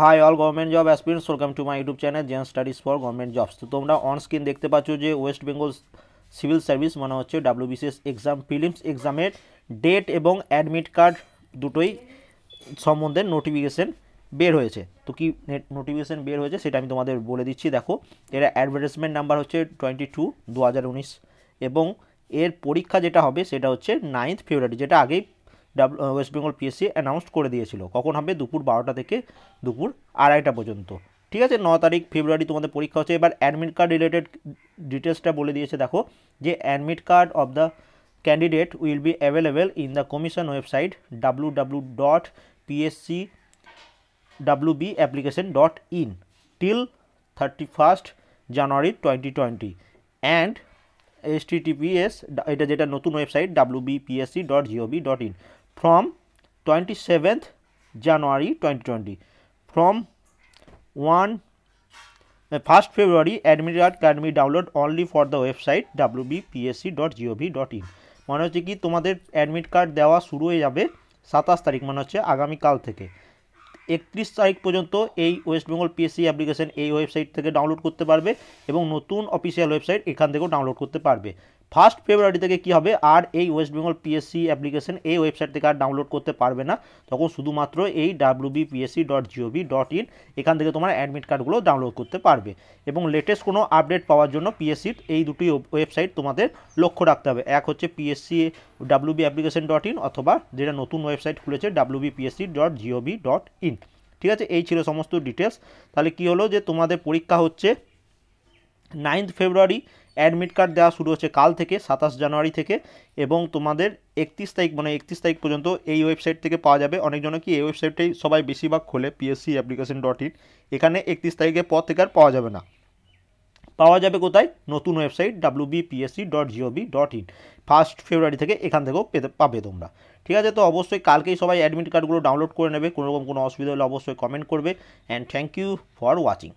High all government job aspirants, welcome to my YouTube channel Zen Studies for government jobs. তো তোমরা on screen দেখতে পাচ্ছ যে West Bengal civil service মানে হচ্ছে ডাব্লিউবিসিএস এক্সাম প্রিলিমস এক্সামের ডেট এবং অ্যাডমিট কার্ড দুটোই সম্বন্ধে নোটিফিকেশন বের হয়েছে। তো কি নোটিফিকেশন বের হয়েছে সেটা আমি তোমাদের বলে দিচ্ছি। দেখো, এর অ্যাডভার্টাইজমেন্ট নাম্বার হচ্ছে 22/2019 এবং এর পরীক্ষা যেটা হবে সেটা হচ্ছে 9 ফেব্রুয়ারি, যেটা আগেই ওয়েস্ট বেঙ্গল পিএসসি অ্যানাউন্স করে দিয়েছিল। কখন হবে? দুপুর 12টা থেকে দুপুর 2:30টা পর্যন্ত। ঠিক আছে, 9 তারিখ ফেব্রুয়ারি তোমাদের পরীক্ষা হচ্ছে। এবার অ্যাডমিট কার্ড রিলেটেড ডিটেলসটা বলে দিয়েছে। দেখো যে admit card of the candidate will be available in the commission website www.pscwbapplication.in till 31st January 2020 and https এটা যেটা নতুন website wbpsc.gov.in from 27th January 2020 from 1st February admit card can be download only for the website wbpsc.gov.in। মানে হচ্ছে কি তোমাদের admit card দেওয়া শুরু হয়ে যাবে 27 তারিখ, মানে হচ্ছে আগামীকাল থেকে 31 তারিখ পর্যন্ত এই ওয়েস্ট বেঙ্গল পিএসসি অ্যাপ্লিকেশন এই ওয়েবসাইট থেকে ডাউনলোড করতে পারবে এবং নতুন অফিসিয়াল ওয়েবসাইট এখান থেকেও ডাউনলোড করতে পারবে। 1 ফেব্রুয়ারি থেকে কি হবে, আর এই ওয়েস্ট বেঙ্গল পিএসসি অ্যাপ্লিকেশন এই ওয়েবসাইট থেকে আর ডাউনলোড করতে পারবে না। তখন শুধুমাত্র এই wbpsc.gov.in এখান থেকে তোমার অ্যাডমিট কার্ডগুলো ডাউনলোড করতে পারবে। এবং লেটেস্ট কোনো আপডেট পাওয়ার জন্য পিএসসির এই দুটি ওয়েবসাইট তোমাদের লক্ষ্য রাখতে হবে। এক হচ্ছে পিএসসি wbapplication.in অথবা যেটা নতুন ওয়েবসাইট খুলেছে wbpsc.gov.in। ঠিক আছে, এই ছিল সমস্ত ডিটেলস। তাহলে কি হলো যে তোমাদের পরীক্ষা হচ্ছে 9 ফেব্রুয়ারি, অ্যাডমিট কার্ড দেওয়া শুরু হচ্ছে কাল থেকে 27 জানুয়ারি থেকে, এবং তোমাদের 31 তারিখ মানে 31 তারিখ পর্যন্ত এই ওয়েবসাইট থেকে পাওয়া যাবে। অনেকজন কি এই ওয়েবসাইটটাই সবাই বেশিরভাগ খোলে পিএসসি অ্যাপ্লিকেশন.in, এখানে 31 তারিখের পর থেকে আর পাওয়া যাবে না। পাওয়া যাবে কোথায়? নতুন ওয়েবসাইট wbpsc.gov.in 1 ফেব্রুয়ারি থেকে এখান থেকেও পাবে তোমরা। ঠিক আছে, তো অবশ্যই কালকেই সবাই অ্যাডমিট কার্ডগুলো ডাউনলোড করে নেবে। কোনো রকম কোনো অসুবিধা হলে অবশ্যই কমেন্ট করবে। And thank you for watching.